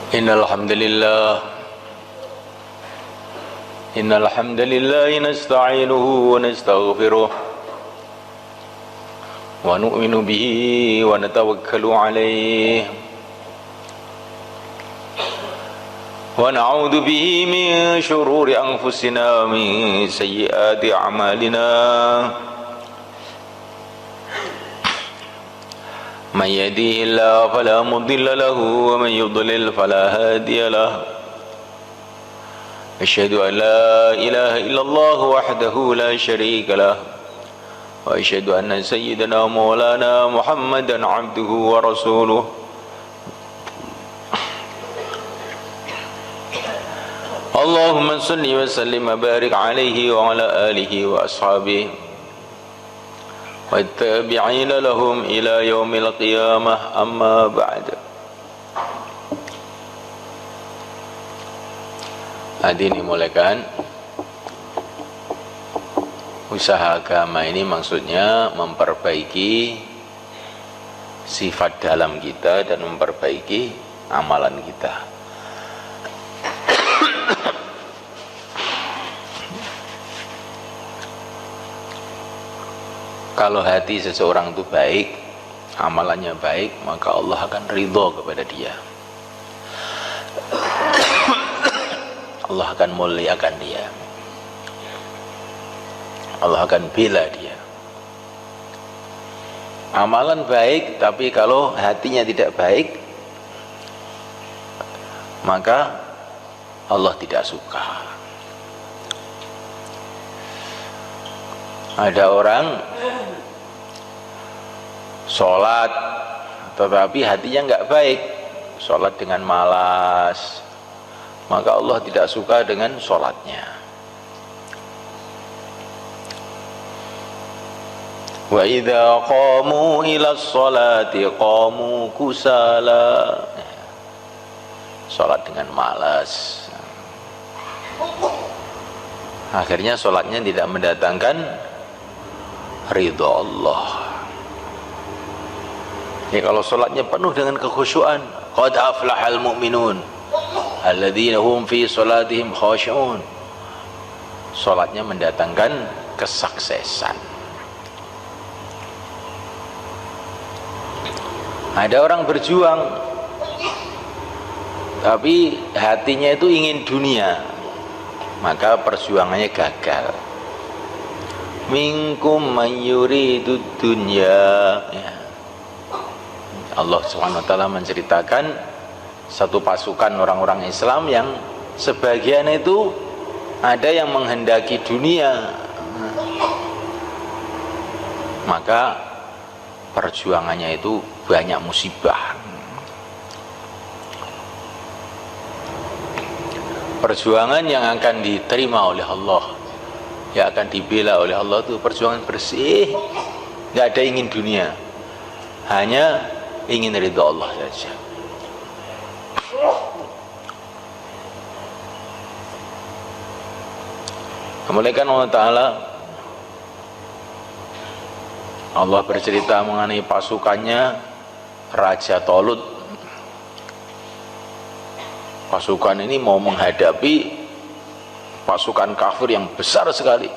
Innal hamdalillah nasta'inuhu wa nastaghfiruh wa nu'minu bihi wa natawakkalu alayhi wa na'udzu bihi min shururi anfusina wa min sayyiati a'malina. من يهده الله فلا مضل له ومن يضلل فلا هادي له. أشهد أن لا إله إلا الله وحده لا شريك له وأشهد أن سيدنا مولانا محمدا عبده ورسوله. اللهم صل وسلم وبارك عليه وعلى آله وأصحابه والتابعين لهم إلى يوم القيامة. أما بعد. Hadirin dimulakan, usaha agama ini maksudnya memperbaiki sifat dalam kita dan memperbaiki amalan kita. Kalau hati seseorang itu baik, amalannya baik, maka Allah akan ridho kepada dia. Allah akan muliakan dia. Allah akan bela dia. Amalan baik, tapi kalau hatinya tidak baik, maka Allah tidak suka. Ada orang sholat tetapi hatinya enggak baik, sholat dengan malas, maka Allah tidak suka dengan sholatnya. Wa idza qamu ila sholati qamu kusala, sholat dengan malas, akhirnya sholatnya tidak mendatangkan ridha Allah. Ya, kalau sholatnya penuh dengan kekhusyuan, qad aflahal mu'minun alladzina hum fi sholatihim khashi'un, sholatnya mendatangkan kesuksesan. Ada orang berjuang tapi hatinya itu ingin dunia, maka perjuangannya gagal. Minkum man yuridu dunya, ya. Allah SWT menceritakan satu pasukan orang-orang Islam yang sebagian itu ada yang menghendaki dunia, maka perjuangannya itu banyak musibah. Perjuangan yang akan diterima oleh Allah, yang akan dibela oleh Allah itu perjuangan bersih, nggak ada ingin dunia, hanya ingin ridha Allah saja. Kemuliaan Allah Ta'ala, Allah bercerita mengenai pasukannya Raja Talut. Pasukan ini mau menghadapi pasukan kafir yang besar sekali,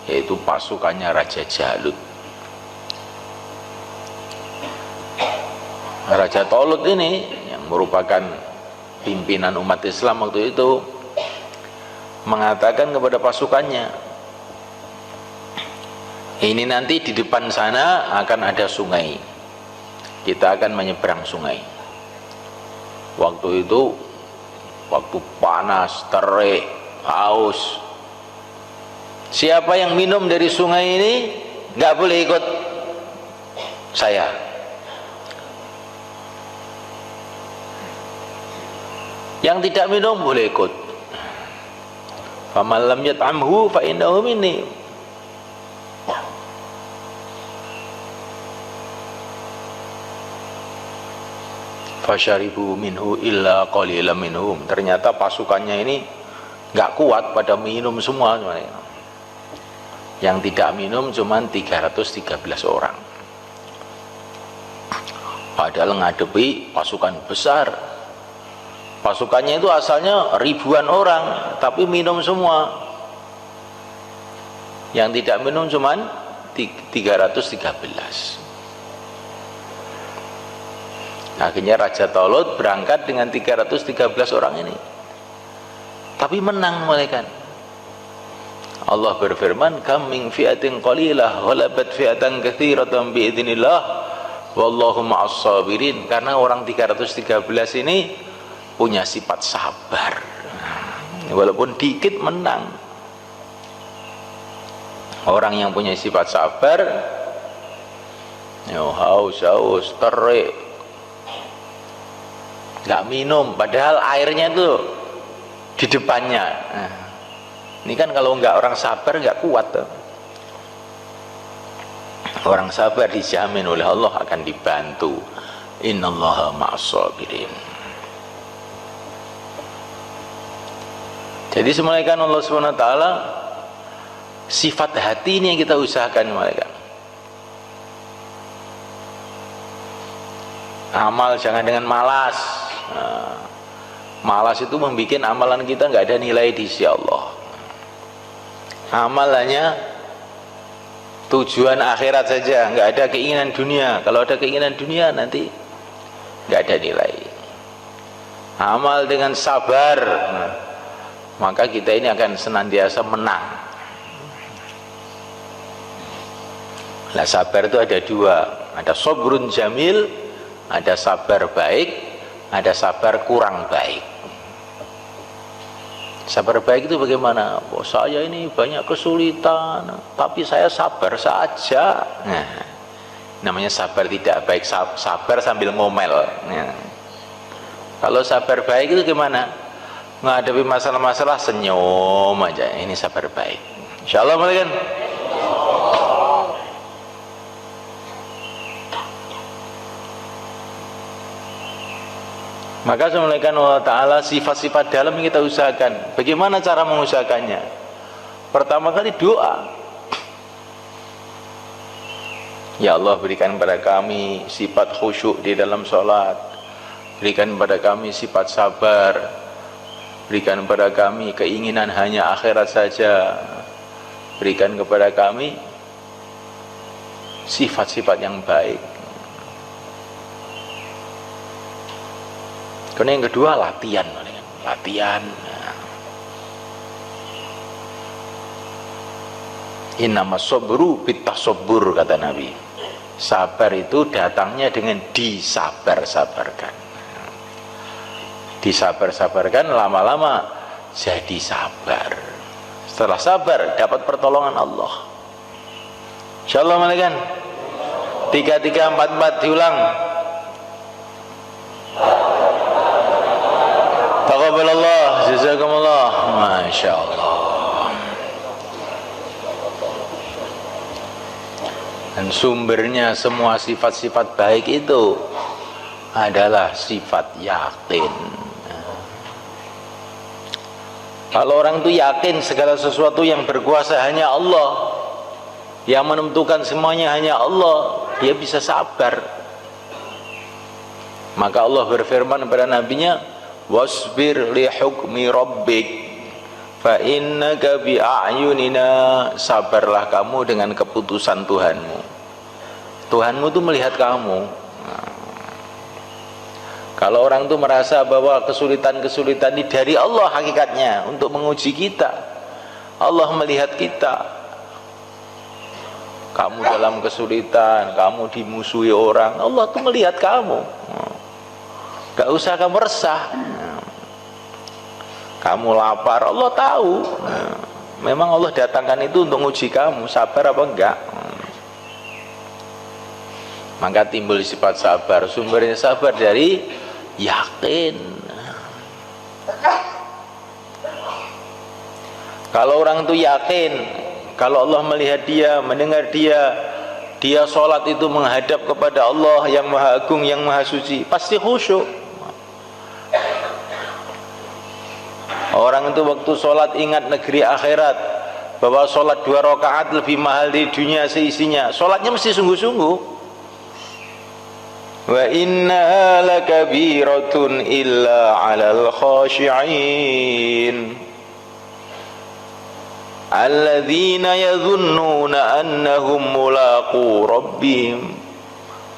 yaitu pasukannya Raja Jalut. Raja Talut ini yang merupakan pimpinan umat Islam waktu itu mengatakan kepada pasukannya, ini nanti di depan sana akan ada sungai, kita akan menyeberang sungai. Waktu itu waktu panas, terik, haus. Siapa yang minum dari sungai ini nggak boleh ikut saya. Yang tidak minum boleh ikut. Faman lam yat'amhu fa innahu minni. Fasyaribu minhu illa qalilan minhum. Ternyata pasukannya ini nggak kuat pada minum semua. Yang tidak minum cuma 313 orang. Padahal ngadepi pasukan besar Pasukannya itu asalnya ribuan orang, tapi minum semua. Yang tidak minum cuman 313. Akhirnya Raja Talut berangkat dengan 313 orang ini, tapi menang mereka. Allah berfirman, kam min fi'atin qalilah ghalabat fi'atan katsiratan biidznillah wallahu ma'as sabirin. Karena orang 313 ini punya sifat sabar, walaupun dikit menang. Orang yang punya sifat sabar, haus terik, nggak minum, padahal airnya itu di depannya. Ini kan kalau nggak orang sabar nggak kuat tuh. Orang sabar dijamin oleh Allah akan dibantu. Innallaha ma'as sabirin. Jadi semulaikan Allah SWT, sifat hati ini yang kita usahakan mereka. Amal jangan dengan malas. Malas itu membuat amalan kita nggak ada nilai di sisi Allah. Amalannya tujuan akhirat saja, nggak ada keinginan dunia. Kalau ada keinginan dunia nanti nggak ada nilai. Amal dengan sabar, maka kita ini akan senantiasa menang. Nah, sabar itu ada dua, ada sabrun jamil, ada sabar baik, ada sabar kurang baik. Sabar baik itu bagaimana? Oh, saya ini banyak kesulitan, tapi saya sabar saja. Nah, namanya sabar tidak baik, sabar sambil ngomel. Nah, kalau sabar baik itu gimana? Menghadapi masalah-masalah senyum aja, ini sabar baik. Insyaallah kan? Maka semulaikan Allah Ta'ala sifat-sifat dalam yang kita usahakan. Bagaimana cara mengusahakannya? Pertama kali doa. Ya Allah, berikan kepada kami sifat khusyuk di dalam sholat, berikan kepada kami sifat sabar, berikan kepada kami keinginan hanya akhirat saja, berikan kepada kami sifat-sifat yang baik. Karena yang kedua latihan. Innamas sabru bitasabbur, kata Nabi. Sabar itu datangnya dengan disabar-sabarkan. Disabar-sabarkan, lama-lama jadi sabar. Setelah sabar dapat pertolongan Allah. Insyaallah kan? 3 3 4 4 diulang. Taqabbalallah, jazakumullah. Masya Allah. Dan sumbernya semua sifat-sifat baik itu adalah sifat yakin. Kalau orang itu yakin segala sesuatu yang berkuasa hanya Allah, yang menentukan semuanya hanya Allah, dia bisa sabar. Maka Allah berfirman kepada nabinya, wasbir li hukmi rabbik fa innaka bi a'yunina. Sabarlah kamu dengan keputusan Tuhanmu. Tuhanmu itu melihat kamu. Kalau orang itu merasa bahwa kesulitan-kesulitan ini dari Allah hakikatnya untuk menguji kita, Allah melihat kita. Kamu dalam kesulitan, kamu dimusuhi orang, Allah tuh melihat kamu. Gak usah kamu resah. Kamu lapar, Allah tahu. Memang Allah datangkan itu untuk uji kamu, sabar apa enggak. Maka timbul sifat sabar. Sumbernya sabar dari yakin. Kalau orang itu yakin, kalau Allah melihat dia, mendengar dia, dia sholat itu menghadap kepada Allah yang maha agung, yang maha suci, pasti khusyuk. Orang itu waktu sholat ingat negeri akhirat, bahwa sholat 2 rakaat lebih mahal di dunia seisinya. Sholatnya mesti sungguh-sungguh. wa innaha lakabiratun illa 'alal khashi'in alladzina yadhunnuna annahum mulaqu rabbihim.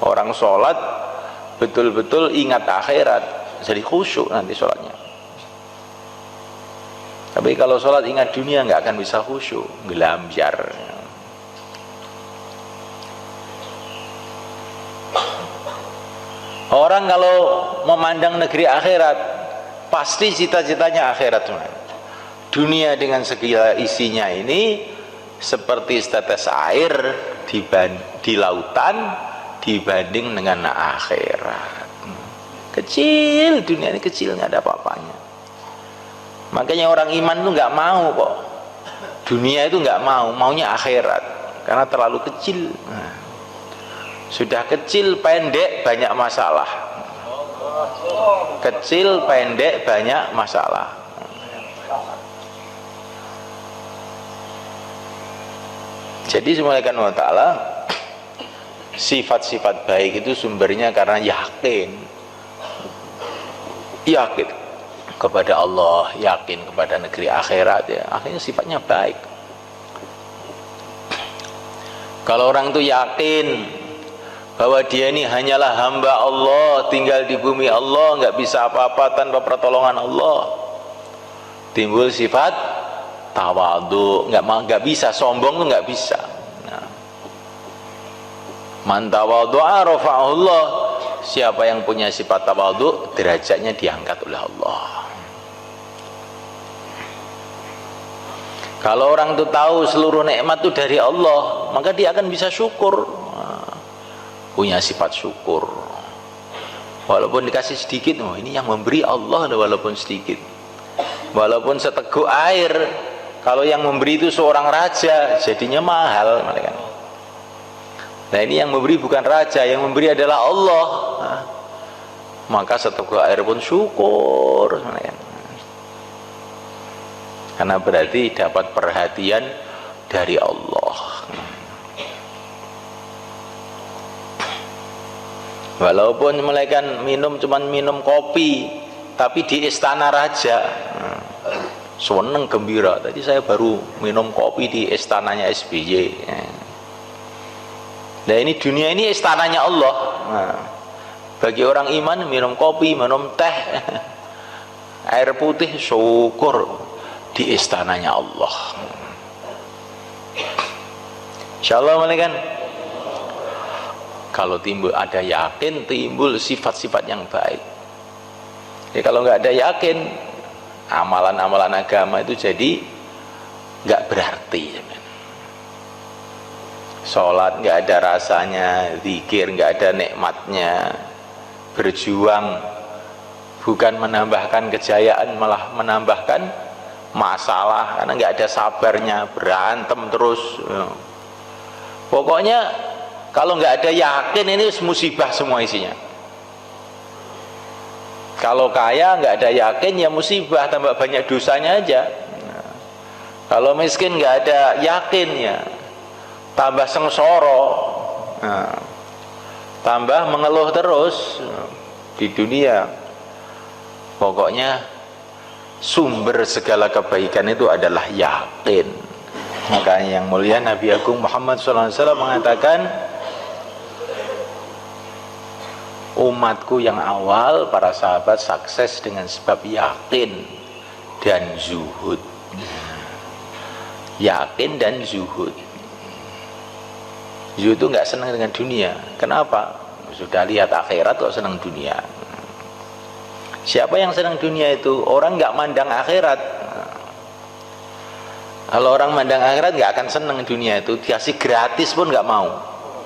Orang sholat betul-betul ingat akhirat, jadi khusyuk nanti sholatnya. Tapi kalau sholat ingat dunia nggak akan bisa khusyuk, gelamjar. Orang kalau memandang negeri akhirat, pasti cita-citanya akhirat. Dunia dengan segala isinya ini seperti setetes air di lautan dibanding dengan akhirat. Kecil, dunia ini kecil, nggak ada apa-apanya. Makanya orang iman itu nggak mau kok. Dunia itu nggak mau, maunya akhirat karena terlalu kecil. Sudah kecil, pendek, banyak masalah. Kecil, pendek, banyak masalah. Jadi subhanahu wa ta'ala, sifat-sifat baik itu sumbernya karena yakin kepada Allah, yakin kepada negeri akhirat, ya akhirnya sifatnya baik. Kalau orang itu yakin bahwa dia ini hanyalah hamba Allah, tinggal di bumi Allah, nggak bisa apa-apa tanpa pertolongan Allah, timbul sifat tawadhu. Nggak bisa sombong tuh nggak bisa. Man tawadhu'a rafa'ahullah. Siapa yang punya sifat tawadhu, derajatnya diangkat oleh Allah. Kalau orang itu tahu seluruh nikmat itu dari Allah, maka dia akan bisa syukur. Punya sifat syukur. Walaupun dikasih sedikit, oh ini yang memberi Allah, walaupun sedikit. Walaupun seteguk air, kalau yang memberi itu seorang raja, jadinya mahal. Nah ini yang memberi bukan raja, yang memberi adalah Allah. Maka seteguk air pun syukur. Karena berarti dapat perhatian dari Allah. Walaupun mereka cuman minum kopi, tapi di istana raja, seneng gembira. Tadi saya baru minum kopi di istananya SBY. Nah ini dunia ini istananya Allah. Bagi orang iman minum kopi, minum teh, air putih, syukur di istananya Allah. Insyaallah mereka kalau timbul ada yakin, timbul sifat-sifat yang baik. Ya, kalau nggak ada yakin, amalan-amalan agama itu jadi nggak berarti. Sholat nggak ada rasanya, zikir nggak ada nikmatnya, berjuang bukan menambahkan kejayaan, malah menambahkan masalah karena nggak ada sabarnya, berantem terus. Pokoknya kalau nggak ada yakin ini musibah semua isinya. Kalau kaya nggak ada yakin ya musibah, tambah banyak dosanya aja. Kalau miskin nggak ada yakin ya tambah sengsara, tambah mengeluh terus di dunia. Pokoknya sumber segala kebaikan itu adalah yakin. Makanya yang mulia Nabi Agung Muhammad SAW mengatakan, umatku yang awal, para sahabat sukses dengan sebab yakin dan zuhud. Yakin dan zuhud. Zuhud itu nggak senang dengan dunia. Kenapa? Sudah lihat akhirat kok senang dunia. Siapa yang senang dunia itu? Orang nggak mandang akhirat. Kalau orang mandang akhirat nggak akan senang dunia itu. Dikasih gratis pun nggak mau.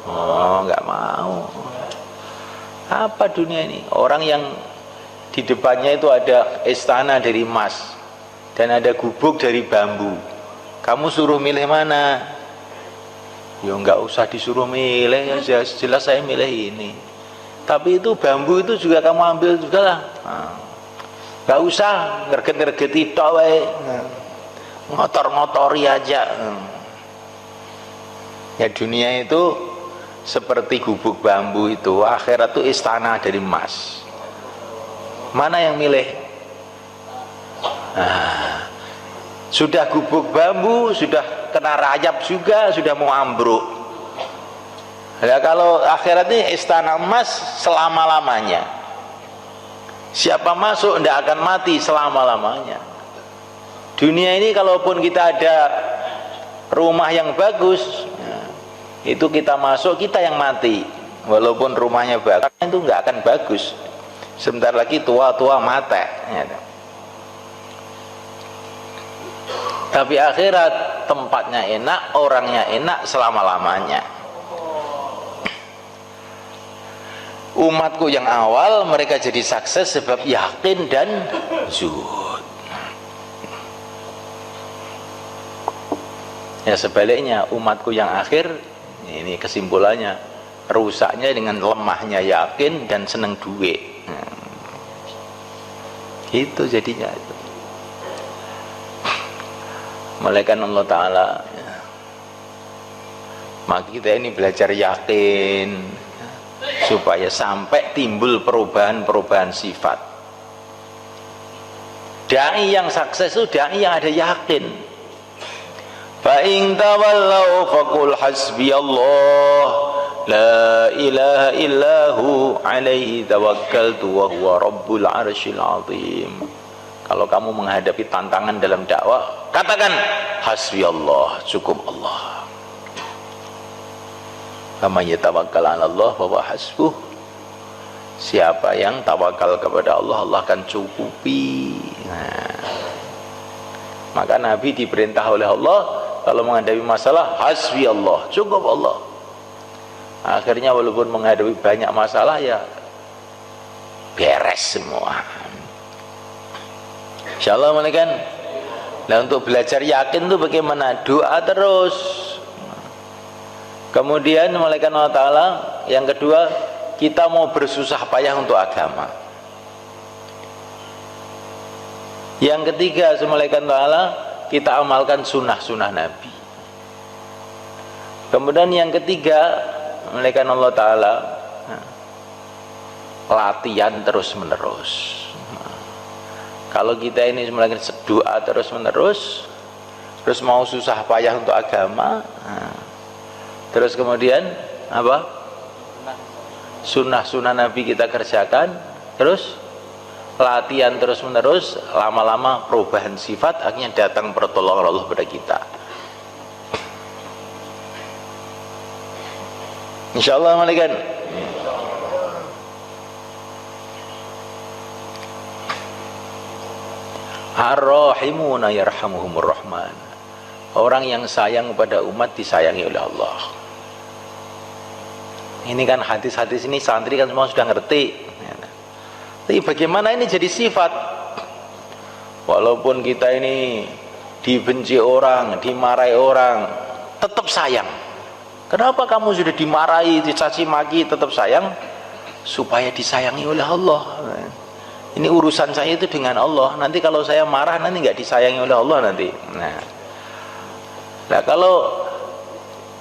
Oh, nggak mau. Apa dunia ini? Orang yang di depannya itu ada istana dari emas dan ada gubuk dari bambu. Kamu suruh milih mana? Ya nggak usah disuruh milih, ya jelas saya milih ini. Tapi itu bambu itu juga kamu ambil juga lah. Nggak usah ngerget-ngergeti tok wae. Ngotor-ngotori aja. Ya dunia itu seperti gubuk bambu itu. Akhirat itu istana dari emas. Mana yang milih? Nah, sudah gubuk bambu, sudah kena rayap juga, sudah mau ambruk. Ya, kalau akhirat ini istana emas selama-lamanya. Siapa masuk tidak akan mati selama-lamanya. Dunia ini kalaupun kita ada rumah yang bagus, itu kita masuk, kita yang mati. Walaupun rumahnya bagus, itu nggak akan bagus. Sebentar lagi tua-tua mati. Tapi akhirat tempatnya enak, orangnya enak selama-lamanya. Umatku yang awal mereka jadi sukses sebab yakin dan zuhud. Ya sebaliknya umatku yang akhir, ini kesimpulannya, rusaknya dengan lemahnya yakin dan seneng duit. Itu jadinya itu. Malaikat Allah Ta'ala, maka kita ini belajar yakin supaya sampai timbul perubahan-perubahan sifat. Dai yang sukses itu dai yang ada yakin. Fa in tawallau faqul hasbiyallah la ilaha illahu alaihi tawakkaltu wa huwa rabbul arsyil azim. Kalau kamu menghadapi tantangan dalam dakwah, katakan hasbiyallah, cukup Allah. Kama yatawakkal 'ala Allah fa huwa hasbuh. Siapa yang tawakal kepada Allah, Allah akan cukupi. Nah, maka Nabi diperintah oleh Allah kalau menghadapi masalah, hasbi Allah, cukup Allah. Akhirnya walaupun menghadapi banyak masalah, ya beres semua. Insyaallah malaikat. Nah, untuk belajar yakin itu bagaimana? Doa terus. Kemudian malaikat Allah Ta'ala yang kedua, kita mau bersusah payah untuk agama. Yang ketiga, malaikat Ta'ala, kita amalkan sunnah-sunnah Nabi. Kemudian yang ketiga, malaikat Allah Ta'ala, latihan terus menerus. Kalau kita ini melakukan doa terus menerus, terus mau susah payah untuk agama, terus kemudian apa? Sunnah-sunnah Nabi kita kerjakan, terus latihan terus menerus, lama-lama perubahan sifat, akhirnya datang pertolongan Allah pada kita. Insyaallah malaikat. Ar-Rahimuna yarhamuhumur Rahman. Orang yang sayang kepada umat disayangi oleh Allah. Ini kan hadis-hadis ini santri kan semua sudah ngerti. Tapi bagaimana ini jadi sifat? Walaupun kita ini dibenci orang, dimarahi orang, tetap sayang. Kenapa kamu sudah dimarahi, dicaci maki, tetap sayang? Supaya disayangi oleh Allah. Ini urusan saya itu dengan Allah. Nanti kalau saya marah nanti nggak disayangi oleh Allah nanti. Nah kalau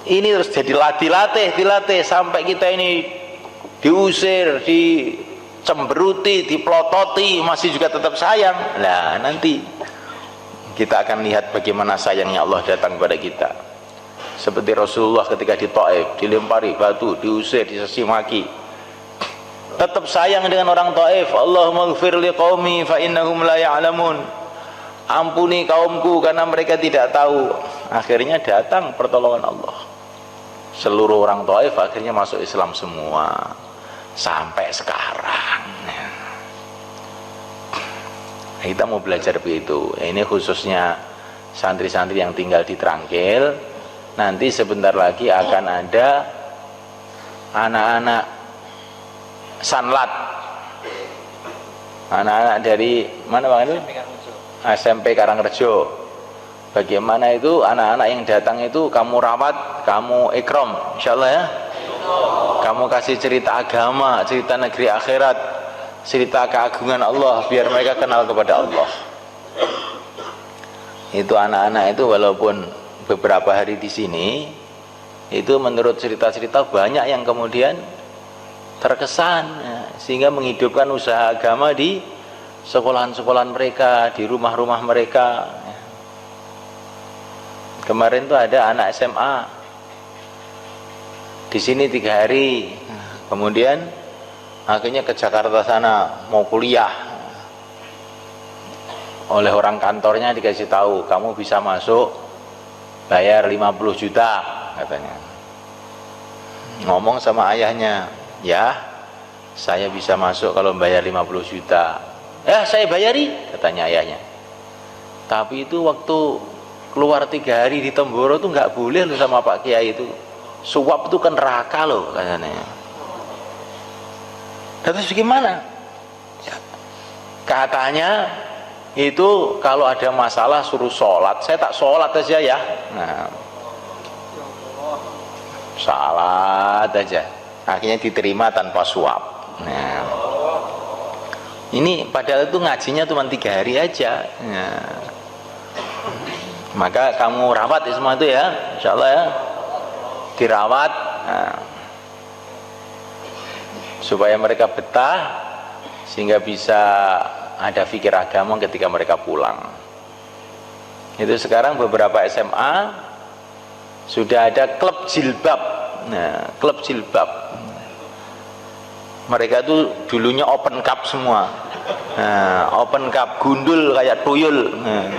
ini terus jadi dilatih sampai kita ini diusir, dicemberuti, dipelototi, masih juga tetap sayang. Nah nanti kita akan lihat bagaimana sayangnya Allah datang kepada kita. Seperti Rasulullah ketika di Taif, dilempari batu, diusir, dicaci maki, tetap sayang dengan orang Taif. Allahumma ighfir liqaumi fa innahum la ya'lamun. Ampuni kaumku karena mereka tidak tahu. Akhirnya datang pertolongan Allah. Seluruh orang Taif akhirnya masuk Islam semua sampai sekarang. Kita mau belajar begitu. Ini khususnya santri-santri yang tinggal di Trangkil. Nanti sebentar lagi akan ada anak-anak Sanlat, anak-anak dari mana Bang itu? SMP Karangrejo. Bagaimana itu anak-anak yang datang itu kamu rawat, kamu ikram, insyaallah ya. Kamu kasih cerita agama, cerita negeri akhirat, cerita keagungan Allah, biar mereka kenal kepada Allah. Itu anak-anak itu walaupun beberapa hari di sini, Itu menurut cerita-cerita banyak yang kemudian terkesan ya, sehingga menghidupkan usaha agama di sekolahan-sekolahan mereka, di rumah-rumah mereka ya. Kemarin tuh ada anak SMA di sini 3 hari, kemudian akhirnya ke Jakarta sana mau kuliah. Oleh orang kantornya dikasih tahu, kamu bisa masuk, bayar 50 juta katanya. Ngomong sama ayahnya, ya saya bisa masuk kalau bayar 50 juta. Ya saya bayari, katanya ayahnya. Tapi itu waktu keluar 3 hari di Temboro tuh nggak boleh loh sama Pak Kiai itu. Suap itu kan neraka loh katanya. Terus gimana? Katanya itu kalau ada masalah suruh sholat. Saya tak sholat aja ya. Nah, sholat aja. Akhirnya diterima tanpa suap. Nah, ini padahal itu ngajinya cuma 3 hari aja. Nah, maka kamu rawat ya semua itu ya, insya Allah ya, dirawat. Nah, supaya mereka betah sehingga bisa ada fikir agama ketika mereka pulang. Itu sekarang beberapa SMA sudah ada klub jilbab. Nah, klub jilbab. Mereka tuh dulunya open cup semua. Nah, open cup gundul kayak tuyul. Nah,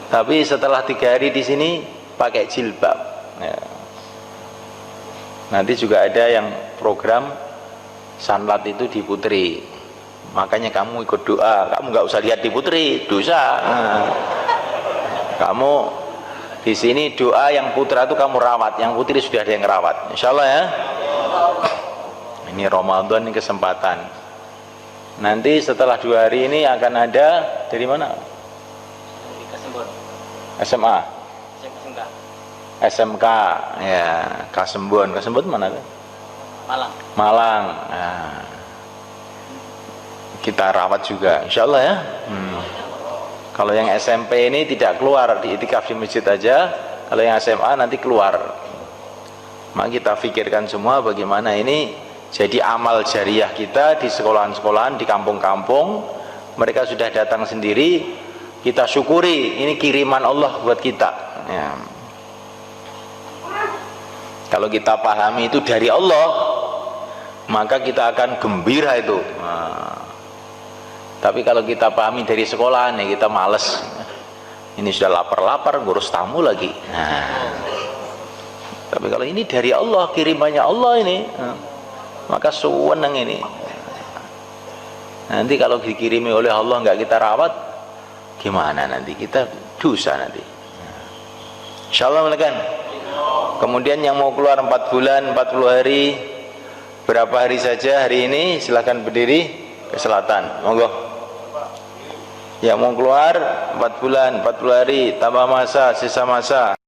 tapi setelah 3 hari di sini pakai jilbab. Nah, nanti juga ada yang program sanlat itu di Putri. Makanya kamu ikut doa, kamu nggak usah lihat di Putri, dosa. Nah, kamu di sini doa yang putra itu kamu rawat, yang putri sudah ada yang rawat. Insya Allah ya. Ini Ramadan, ini kesempatan. Nanti setelah 2 hari ini akan ada dari mana? SMA. SMK ya, Kasembon. Kasembon mana? Malang. Malang. Nah, kita rawat juga, insya Allah ya. Kalau yang SMP ini tidak keluar, di itikaf di masjid aja. Kalau yang SMA nanti keluar. Maka kita pikirkan semua bagaimana ini jadi amal jariah kita di sekolahan-sekolahan, di kampung-kampung. Mereka sudah datang sendiri, kita syukuri, ini kiriman Allah buat kita ya. Kalau kita pahami itu dari Allah, maka kita akan gembira itu. Nah, tapi kalau kita pahami dari sekolah nih, kita males. Ini sudah lapar-lapar ngurus tamu lagi. Nah, tapi kalau ini dari Allah, kirimannya Allah ini, maka sewenang ini. Nanti kalau dikirimi oleh Allah nggak kita rawat, gimana nanti? Kita dosa nanti. Insya Allah kan. Kemudian yang mau keluar 4 bulan, 40 hari, berapa hari saja hari ini, silahkan berdiri ke selatan. Monggo. Yang mau keluar 4 bulan, 40 hari, tambah masa, sisa masa.